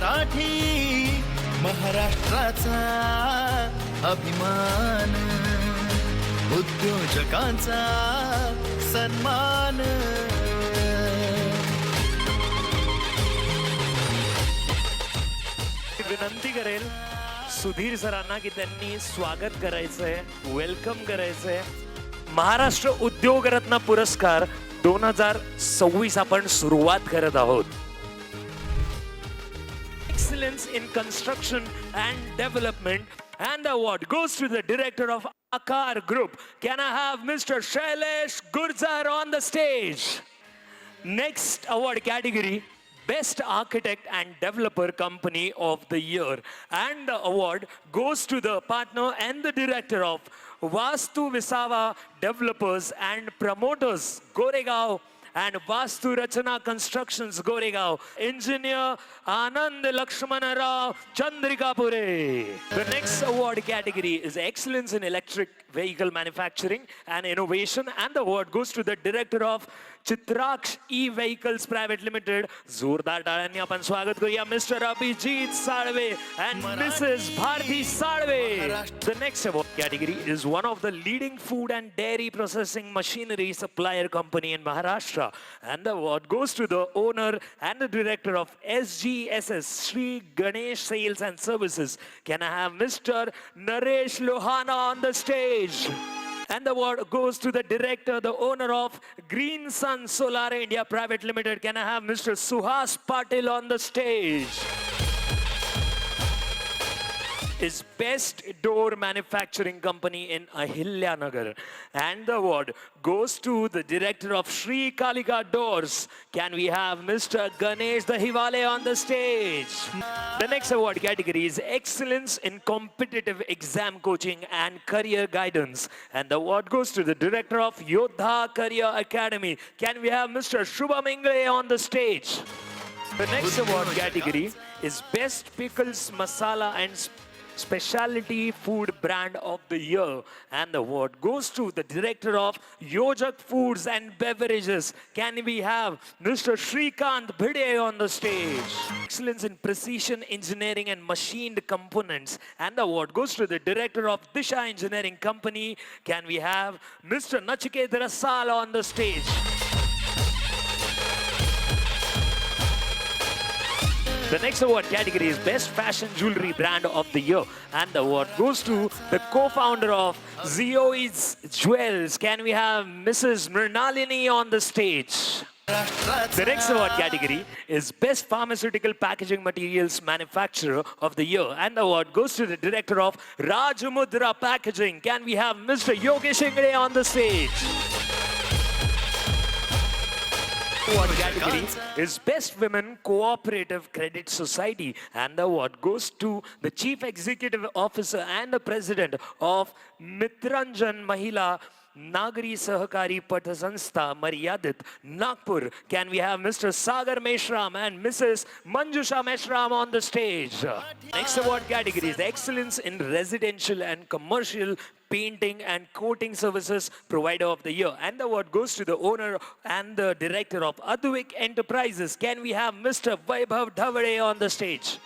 मराठी महाराष्ट्राचा अभिमान उद्योजकांचा सन्मान. विनंती करेल सुधीर सरांना की त्यांनी स्वागत करायचंय, वेलकम करायचंय. महाराष्ट्र उद्योग रत्न पुरस्कार 2026 आपण सुरुवात करत आहोत. Excellence in construction and development and the award goes to the director of Akar Group. Can I have Mr. Shailesh Gurjar on the stage? Next award category, Best Architect and Developer Company of the Year. And the award goes to the partner and the director of Vastu Visava Developers and Promoters, Goregaon, and Vastu Rachana Constructions, Goregaon, Engineer Anand Lakshmana Rao Chandrikapure. The next award category is Excellence in Electric Vehicle Manufacturing and Innovation, and the award goes to the director of Chitraksh E-Vehicles Private Limited. जोरदार टाळ्यांनी आपण स्वागत करूया Mr. Abhijit Salve and Mrs. Bharti Salve. The next award category is one of the leading food and dairy processing machinery supplier company in Maharashtra, and the award goes to the owner and the director of SGSS Sri Ganesh Sales and Services. Can I have Mr. Naresh Lohana on the stage? And the award goes to the director, the owner of Green Sun Solar India Private Limited. Can I have Mr. Suhas Patil on the stage? Is Best Door Manufacturing Company in Ahilyanagar. And the award goes to the director of Sri Kalika Doors. Can we have Mr. Ganesh Dahiwale on the stage? The next award category is Excellence in Competitive Exam Coaching and Career Guidance. And the award goes to the director of Yodha Career Academy. Can we have Mr. Shubham Ingle on the stage? The next award category is Best Pickles Masala and Specialty Food Brand of the Year, and the award goes to the director of Yojak Foods and Beverages. Can we have Mr. Shrikant Bhide on the stage? Excellence in Precision Engineering and Machined Components, and the award goes to the director of Disha Engineering Company. Can we have Mr. Nachiket Rasal on the stage? The next award category is Best Fashion Jewelry Brand of the Year, and the award goes to the co-founder of Zioids Jewels. Can we have Mrs. Mrinalini on the stage? The next award category is Best Pharmaceutical Packaging Materials Manufacturer of the Year, and the award goes to the director of Rajamudra Packaging. Can we have Mr. Yogesh Ingre on the stage? Award category is Best Women Cooperative Credit Society, and the award goes to the Chief Executive Officer and the President of Mitranjan Mahila Nagari Sahakari Patha Sanstha Maryadit, Nagpur. Can we have Mr. Sagar Meshram and Mrs. Manjusha Meshram on the stage? Next award category is Excellence in Residential and Commercial Painting and Coating Services Provider of the Year, and the award goes to the owner and the director of Advik Enterprises. Can we have Mr. Vaibhav Dhavade on the stage?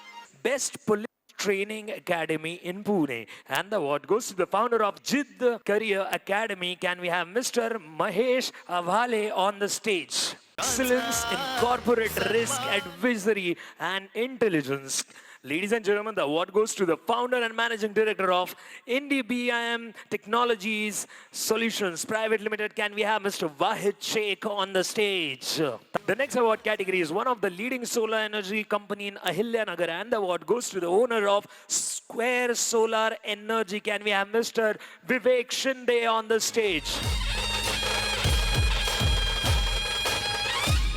Best Police Training Academy in Pune, and the award goes to the founder of Jid Career Academy. Can we have Mr. Mahesh Avale on the stage? Excellence in Corporate Risk Advisory and Intelligence. Ladies and gentlemen, the award goes to the founder and managing director of IndyBIM Technologies Solutions Private Limited. Can we have Mr. Wahid Sheikh on the stage? The next award category is one of the leading solar energy company in Ahilyanagar, and the award goes to the owner of Square Solar Energy. Can we have Mr. Vivek Shinde on the stage?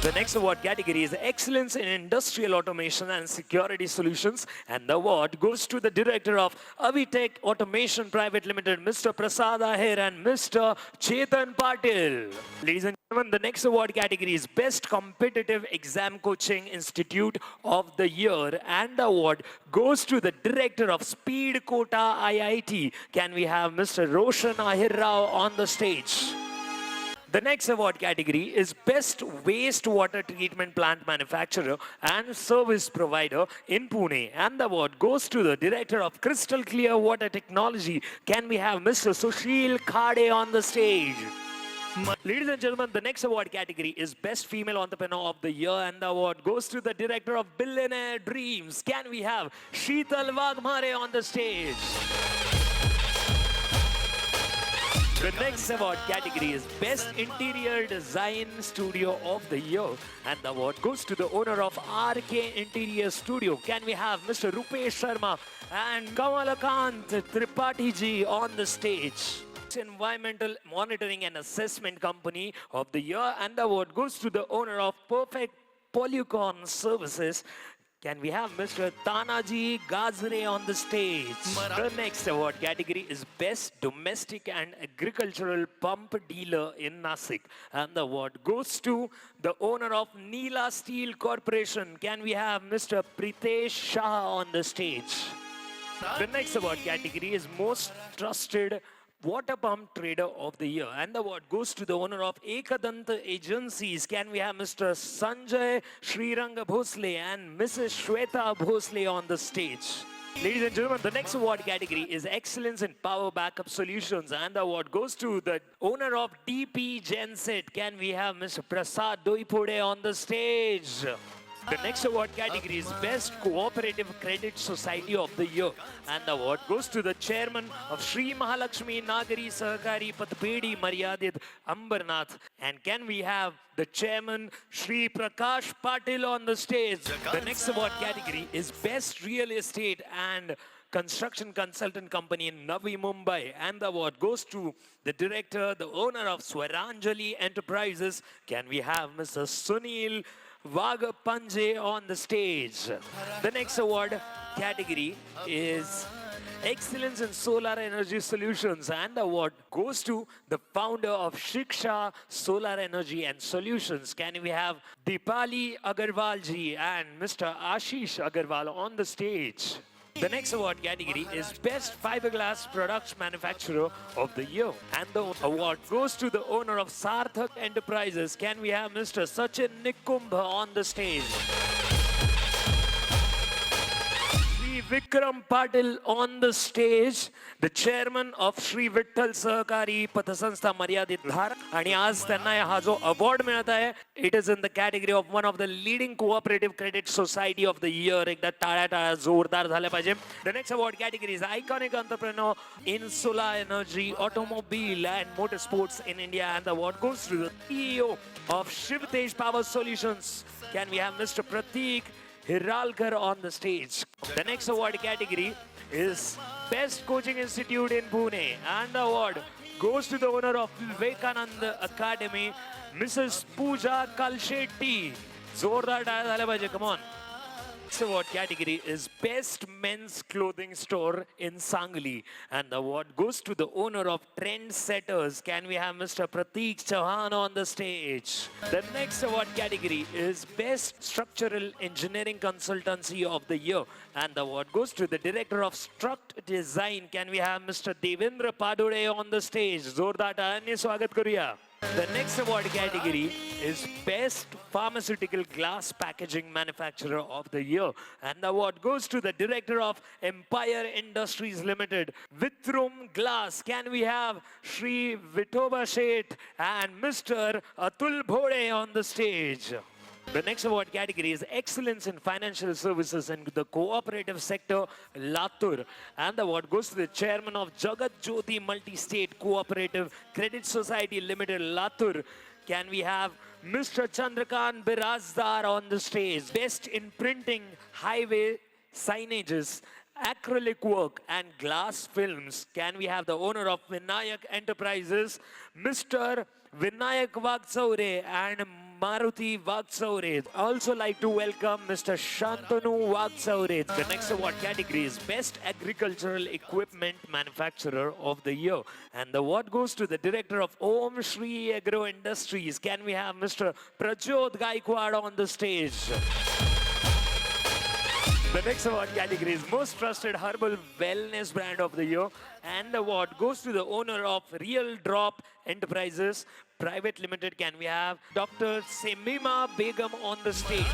The next award category is Excellence in Industrial Automation and Security Solutions, and the award goes to the director of Avitech Automation Private Limited, Mr. Prasad Ahir and Mr. Chetan Patil. Ladies and gentlemen, the next award category is Best Competitive Exam Coaching Institute of the Year, and the award goes to the director of Speed Kota IIT. Can we have Mr. Roshan Ahir Rao on the stage? The next award category is Best Wastewater Treatment Plant Manufacturer and Service Provider in Pune. And the award goes to the Director of Crystal Clear Water Technology. Can we have Mr. Sushil Khade on the stage? Ladies and gentlemen, the next award category is Best Female Entrepreneur of the Year, and the award goes to the Director of Billionaire Dreams. Can we have Sheetal Wagmare on the stage? The next award category is Best Interior Design Studio of the Year, and the award goes to the owner of RK Interior Studio. Can we have Mr. Rupesh Sharma and Kamalakant Tripathi ji on the stage? Environmental Monitoring and Assessment Company of the Year, and the award goes to the owner of Perfect Polycon Services. Can we have Mr. Tanaji Gazre on the stage? The next award category is Best Domestic and Agricultural Pump Dealer in Nasik, and the award goes to the owner of Neela Steel Corporation. Can we have Mr. Pritesh Shah on the stage? The next award category is Most Trusted Water Pump Trader of the Year, and the award goes to the owner of Ekadanta Agencies. Can we have Mr. Sanjay Sriranga Bhosle and Mrs. Shweta Bhosle on the stage? Ladies and gentlemen, the next award category is Excellence in Power Backup Solutions, and the award goes to the owner of DP Genset. Can we have Mr. Prasad Doipode on the stage? The next award category is Best Cooperative Credit Society of the Year, and the award goes to the chairman of Sri Mahalakshmi Nagari Sahakari Patpedi Maryadit Ambarnath. And can we have the chairman Sri Prakash Patil on the stage? The next award category is Best Real Estate and Construction Consultant Company in Navi Mumbai, and the award goes to the director, the owner of Swaranjali Enterprises. Can we have Mr. Sunil Vagapanje on the stage? The next award category is Excellence in Solar Energy Solutions, and the award goes to the founder of Shiksha Solar Energy and Solutions. Can we have Deepali Agarwal ji and Mr. Ashish Agarwal on the stage? The next award category is Best Fiberglass Products Manufacturer of the Year, and the award goes to the owner of Sarthak Enterprises. Can we have Mr. Sachin Nikumbha on the stage? Sri Vikram Patil on the stage, the chairman of Sri Vittal Sahakari Pathasanstha Maryadit Dhar. आणि आज त्यांना हा जो award मिळत आहे, it is in the category of one of the leading cooperative credit society of the year. एकदा टाळ्या टाळ्या जोरदार झाल्या पाहिजे. The next award category is Iconic Entrepreneur in Solar Energy, Automobile and Motorsports in India, and the award goes to the CEO of Shivtej Power Solutions. Can we have Mr. Prateek Hiralkar on the stage? The next award category is Best Coaching Institute in Pune, and the award goes to the owner of Vivekananda Academy, Mrs. Pooja Kalshetty. Zordar टाळ्या झाल्या पाहिजे, come on. Next award category is Best Men's Clothing Store in Sangli, and the award goes to the owner of Trendsetters. Can we have Mr. Prateek Chauhan on the stage? The next award category is Best Structural Engineering Consultancy of the Year, and the award goes to the director of Struct Design. Can we have Mr. Devendra Padure on the stage? Zordar टाळ्यांनी स्वागत करूया. The next award category is Best Pharmaceutical Glass Packaging Manufacturer of the Year, and the award goes to the director of Empire Industries Limited, Vitrum Glass. Can we have Sri Vitoba Sheth and Mr. Atul Bhode on the stage? The next award category is Excellence in Financial Services in the Cooperative Sector, Latur. And the award goes to the chairman of Jagat Jyoti Multi-State Cooperative Credit Society Limited, Latur. Can we have Mr. Chandrakant Birazdar on the stage? Best in Printing, Highway Signages, Acrylic Work and Glass Films. Can we have the owner of Vinayak Enterprises, Mr. Vinayak Vagsaure and Maruti Vagsaure. Also like to welcome Mr. Shantanu Vagsaure. The next award category is Best Agricultural Equipment Manufacturer of the Year, and the award goes to the director of Om Shri Agro Industries. Can we have Mr. Prajot Gaikwad on the stage? The next award category is Most Trusted Herbal Wellness Brand of the Year, and the award goes to the owner of Real Drop Enterprises Private Limited. Can we have Dr. Semima Begum on the stage?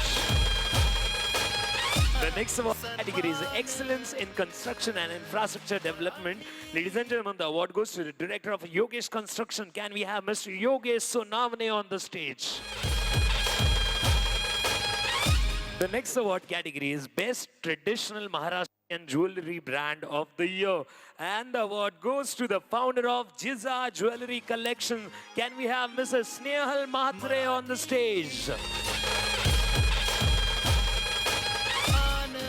The next award category is Excellence in Construction and Infrastructure Development. Ladies and gentlemen, the award goes to the Director of Yogesh Construction. Can we have Mr. Yogesh Sonavane on the stage? The next award category is Best Traditional Maharashtrian Jewelry Brand of the Year. And the award goes to the founder of Jiza Jewelry Collection. Can we have Mrs. Snehal Mhatre on the stage?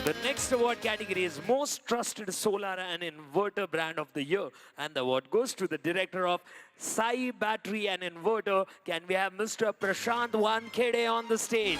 The next award category is Most Trusted Solar and Inverter Brand of the Year. And the award goes to the director of Sai Battery and Inverter. Can we have Mr. Prashant Wankhede on the stage?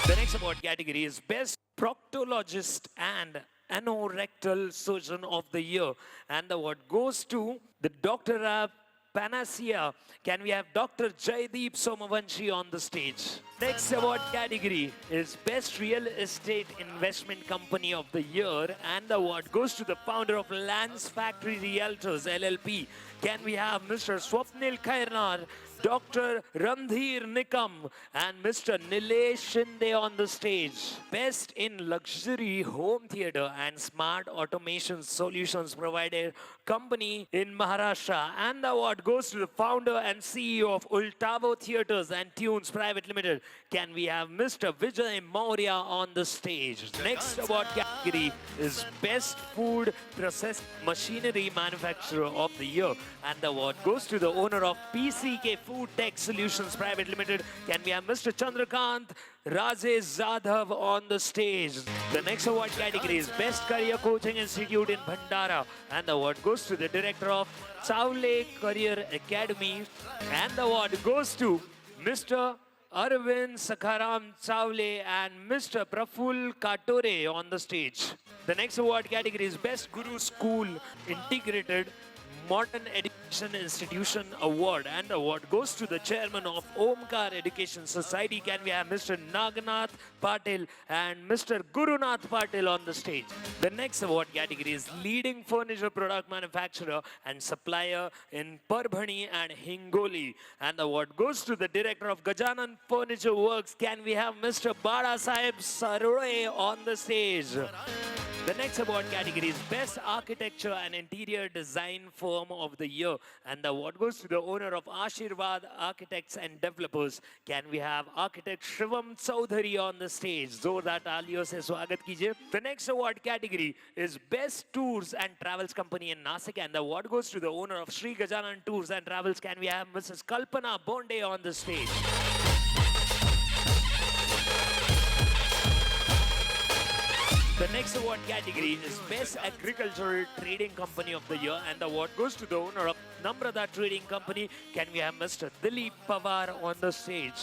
The next award category is Best Proctologist and Anorectal Surgeon of the Year. And the award goes to the Doctor of Panacea. Can we have Dr. Jaideep Somavanshi on the stage? Next award category is Best Real Estate Investment Company of the Year. And the award goes to the founder of Lance Factory Realtors LLP. Can we have Mr. Swapnil Khairnar, Dr. Randhir Nikam, and Mr. Nilesh Shinde on the stage. Best in Luxury Home Theatre and Smart Automation Solutions Provider Company in Maharashtra. And the award goes to the founder and CEO of Ultavo Theatres and Tunes Private Limited. Can we have Mr. Vijay Maurya on the stage? Next award category is Best Food Process Machinery Manufacturer of the Year. And the award goes to the owner of PCK Food Tech Solutions Private Limited. Can we have Mr. Chandrakant Rajesh Zadhav on the stage? The next award category is Best Career Coaching Institute in Bhandara. And the award goes to the director of Chawle Career Academy. And the award goes to Mr. Arvind Sakharam Chawle and Mr. Praful Katore on the stage. The next award category is Best Guru School Integrated Modern Education Institution Award, and the award goes to the chairman of Omkar Education Society. Can we have Mr. Nagnath Patil and Mr. Gurunath Patil on the stage? The next award category is Leading Furniture Product Manufacturer and Supplier in Parbhani and Hingoli, and the award goes to the director of Gajanan Furniture Works. Can we have Mr. Bada Sahib Sarore on the stage? The next award category is Best Architecture and Interior Design Firm of the Year. And the award goes to the owner of Ashirvad Architects and Developers. Can we have architect Shivam Chaudhary on the stage? Zordar taaliyon se swagat kijiye. The next award category is Best Tours and Travels Company in Nasik. And the award goes to the owner of Sri Gajanan Tours and Travels. Can we have Mrs. Kalpana Bonde on the stage? The next award category is Best Agricultural Trading Company of the Year, and the award goes to the owner of Namrata Trading Company. Can we have Mr. Dilip Pawar on the stage?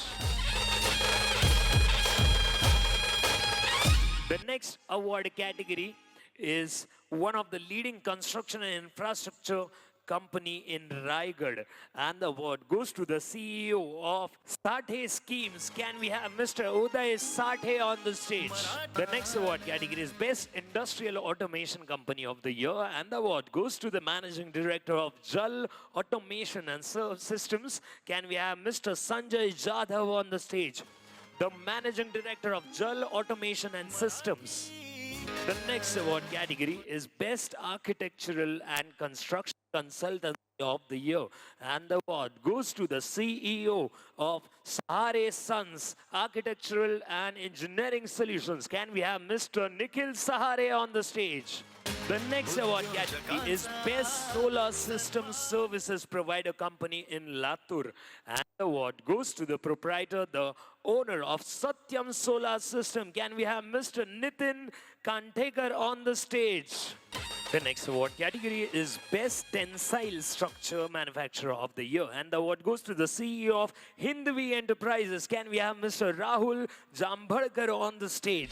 The next award category is one of the leading construction and infrastructure company in Raigad, and the award goes to the CEO of Sathe Schemes. Can we have Mr. Uday Sathe on the stage? The next award category is Best Industrial Automation Company of the Year, and the award goes to the Managing Director of Jal Automation and Systems. Can we have Mr. Sanjay Jadhav on the stage? The Managing Director of Jal Automation and Systems. The next award category is Best Architectural and Construction Consultant of the Year, and the award goes to the CEO of Sahare Sons Architectural and Engineering Solutions. Can we have Mr. Nikhil Sahare on the stage? The next award category is Best Solar System Services Provider Company in Latur, and the award goes to the proprietor, the owner of Satyam Solar System. Can we have Mr. Nitin Kantekar on the stage? The next award category is Best Tensile Structure Manufacturer of the Year, and the award goes to the CEO of Hindvi Enterprises. Can we have Mr. Rahul Jambhadkar on the stage?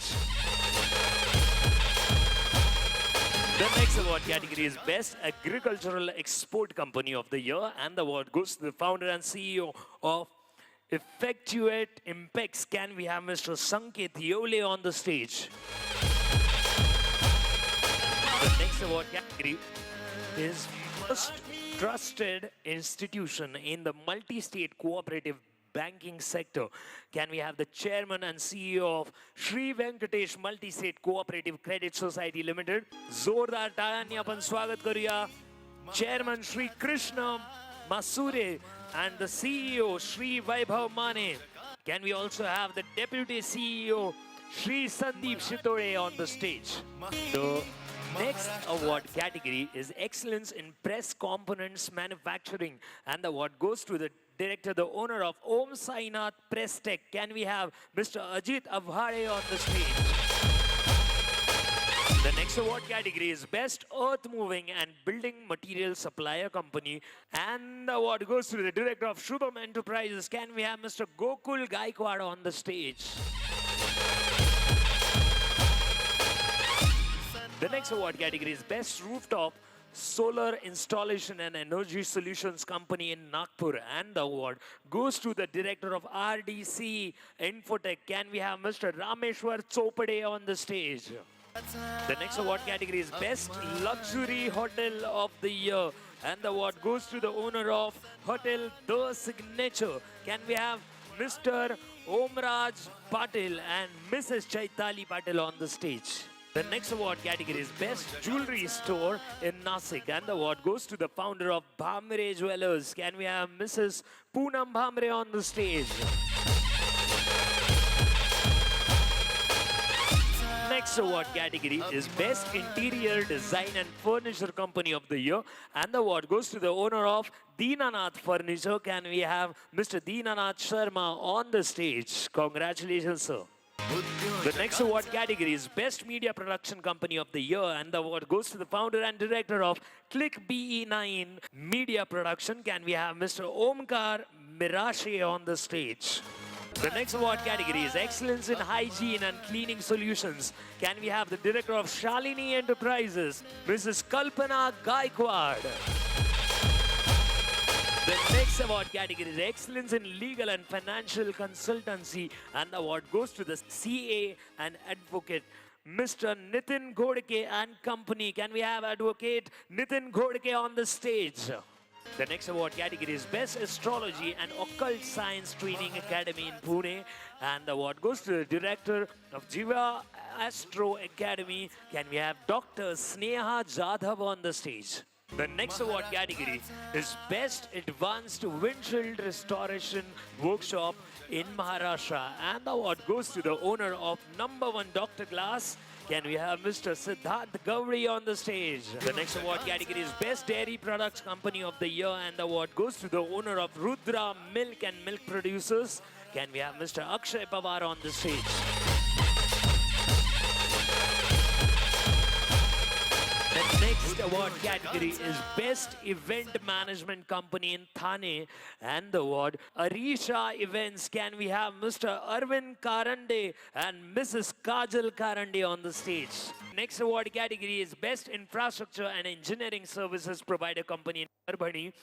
The next award category is Best Agricultural Export Company of the Year, and the award goes to the founder and CEO of Effectuate Impex, can we have Mr. Sanket Yole on the stage? The next award category is Most Trusted Institution in the Multi-State Cooperative Banking Sector. Can we have the Chairman and CEO of Shri Venkatesh Multi-State Cooperative Credit Society Limited? जोरदार टाळ्यांनी आपण स्वागत करूया. Chairman Shri Krishna Masure and the CEO Shri Vaibhav Mane. Can we also have the Deputy CEO Shri Sandeep Shitore on the stage? The next award category is Excellence in Press Components Manufacturing, and the award goes to the director, the owner of Om Sainath Press Tech. Can we have Mr. Ajit Avhare on the stage? The next award category is Best Earth Moving and Building Material Supplier Company, and the award goes to the director of Shubham Enterprises. Can we have Mr. Gokul Gaikwad on the stage? The next award category is Best Rooftop Solar Installation and Energy Solutions Company in Nagpur, and the award goes to the director of RDC Infotech. Can we have Mr. Rameshwar Chopade on the stage? The next award category is Best Luxury Hotel of the Year, and the award goes to the owner of Hotel The Signature. Can we have Mr. Omraj Patil and Mrs. Chaitali Patil on the stage? The next award category is Best Jewelry Store in Nasik, and the award goes to the founder of Bhamre Jewelers. Can we have Mrs. Poonam Bhamre on the stage? Next award category is Best Interior Design and Furniture Company of the Year, and the award goes to the owner of Dinanath Furniture. Can we have Mr. Dinanath Sharma on the stage? Congratulations, sir. The next award category is Best Media Production Company of the Year, and the award goes to the founder and director of Click BE9 Media Production. Can we have Mr. Omkar Mirashe on the stage? The next award category is Excellence in Hygiene and Cleaning Solutions. Can we have the director of Shalini Enterprises, Mrs. Kalpana Gaikwad? The next award category is Excellence in Legal and Financial Consultancy, and the award goes to the CA and advocate, Mr. Nitin Ghodke and Company. Can we have advocate Nitin Ghodke on the stage? The next award category is Best Astrology and Occult Science Training Academy in Pune, and the award goes to the director of Jiva Astro Academy. Can we have Dr. Sneha Jadhav on the stage? The next award category is Best Advanced Windshield Restoration Workshop in Maharashtra, and the award goes to the owner of Number One Dr. Glass. Can we have Mr. Siddharth Gowri on the stage? The next award category is Best Dairy Products Company of the Year, and the award goes to the owner of Rudra Milk and Milk Producers. Can we have Mr. Akshay Pawar on the stage? The next award category is Best Event Management Company in Thane, and the award Arisha Events. Can we have Mr. Arvind Karande and Mrs. Kajal Karande on the stage? Next award category is Best Infrastructure and Engineering Services Provider Company in Parbhani,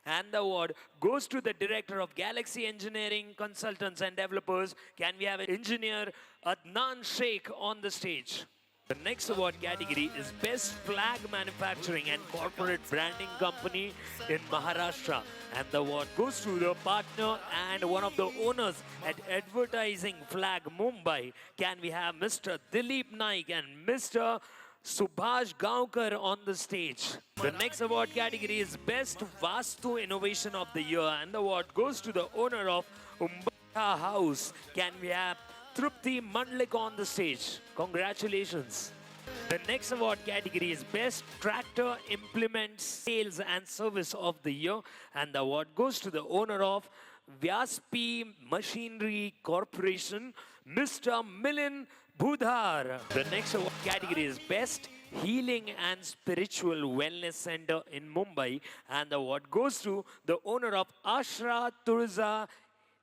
and the award goes to the director of Galaxy Engineering Consultants and Developers. Can we have engineer Adnan Sheikh on the stage? The next award category is Best Flag Manufacturing and Corporate Branding Company in Maharashtra, and the award goes to the partner and one of the owners at Advertising Flag Mumbai. Can we have Mr. Dilip Naik and Mr. Subhash Gaonkar on the stage? The next award category is Best Vastu Innovation of the Year, and the award goes to the owner of Umbata House. Can we have Trupti Mandlik on the stage? Congratulations. The next award category is Best Tractor Implement Sales and Service of the Year, and the award goes to the owner of Vyaspi Machinery Corporation, Mr. Milind Budhar. The next award category is Best Healing and Spiritual Wellness Center in Mumbai, and the award goes to the owner of Ashra Turza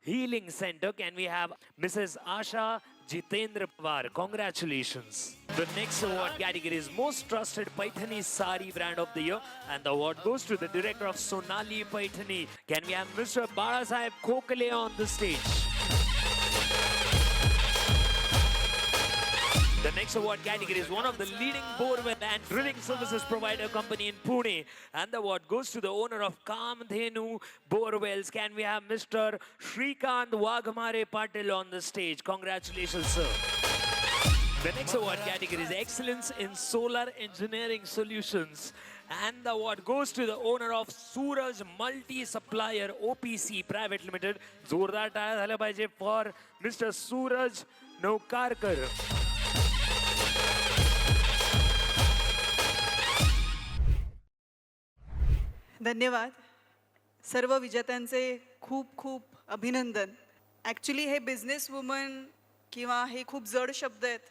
Healing Center. Can we have Mrs. Asha Jitendra Pawar. Congratulations. The next award category is Most Trusted Paithani Sari Brand of the Year, and the award goes to the director of Sonali Paithani. Can we have Mr. Balasaheb Kokale on the stage? The next award category is one of the leading borewell and drilling services provider company in Pune, and the award goes to the owner of Kamdhenu Borewells. Can we have Mr. Shrikant Wagmare Patil on the stage? Congratulations, sir. The next award category is Excellence in Solar Engineering Solutions, and the award goes to the owner of Suraj Multi Supplier OPC Private Limited. जोरदार टाळ्या झाल्या पाहिजे for Mr. Suraj Naukarkar. धन्यवाद. सर्व विजेत्यांचे खूप खूप अभिनंदन. Actually हे business woman किंवा हे खूप जड शब्द आहेत.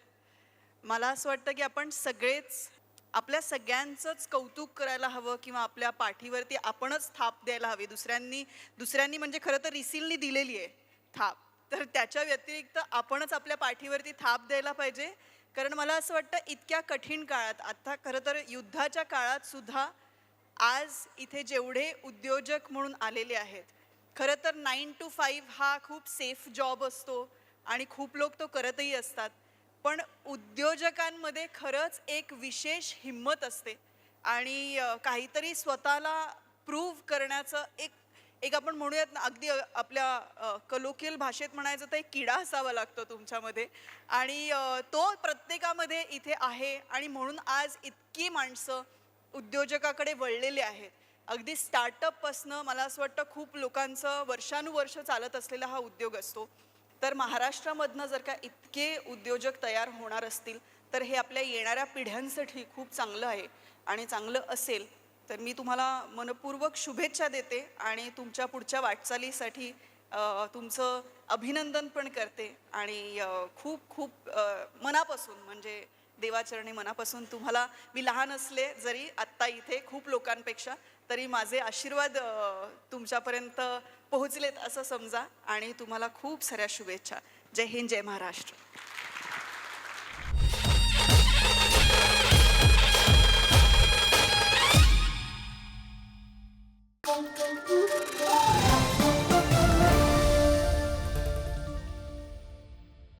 मला असं वाटतं की आपण सगळेच आपल्या सगळ्यांचंच कौतुक करायला हवं किंवा आपल्या पाठीवरती आपणच थाप द्यायला हवी. दुसऱ्यांनी म्हणजे खरं तर रिसिलनी दिलेली आहे थाप, तर त्याच्या व्यतिरिक्त आपणच आपल्या पाठीवरती थाप द्यायला पाहिजे. कारण मला असं वाटतं इतक्या कठीण काळात, आता खरं तर युद्धाच्या काळात सुद्धा आज इथे जेवढे उद्योजक म्हणून आलेले आहेत, खरं तर 9 to 5 हा खूप सेफ जॉब असतो आणि खूप लोक तो करतही असतात. पण उद्योजकांमध्ये खरंच एक विशेष हिम्मत असते आणि काहीतरी स्वतःला प्रूव्ह करण्याचं एक आपण म्हणूयात ना, अगदी आपल्या कलोकियल भाषेत म्हणायचं तर एक किडा असावा लागतो तुमच्यामध्ये, आणि तो प्रत्येकामध्ये इथे आहे. आणि म्हणून आज इतकी माणसं उद्योजकाकडे वळलेले आहेत. अगदी स्टार्टअपपासनं मला असं वाटतं खूप लोकांचं वर्षानुवर्ष चालत असलेला हा उद्योग असतो. तर महाराष्ट्रामधनं जर का इतके उद्योजक तयार होणार असतील तर हे आपल्या येणाऱ्या पिढ्यांसाठी खूप चांगलं आहे आणि चांगलं असेल. तर मी तुम्हाला मनपूर्वक शुभेच्छा देते आणि तुमच्या पुढच्या वाटचालीसाठी तुमचं अभिनंदन पण करते. आणि खूप खूप मनापासून, म्हणजे देवाचरणी मनापासून तुम्हाला, मी लहान असले जरी आत्ता इथे खूप लोकांपेक्षा, तरी माझे आशीर्वाद तुमच्यापर्यंत पोहोचलेत असं समजा. आणि तुम्हाला खूप साऱ्या शुभेच्छा. जय हिंद, जय महाराष्ट्र. Thank you.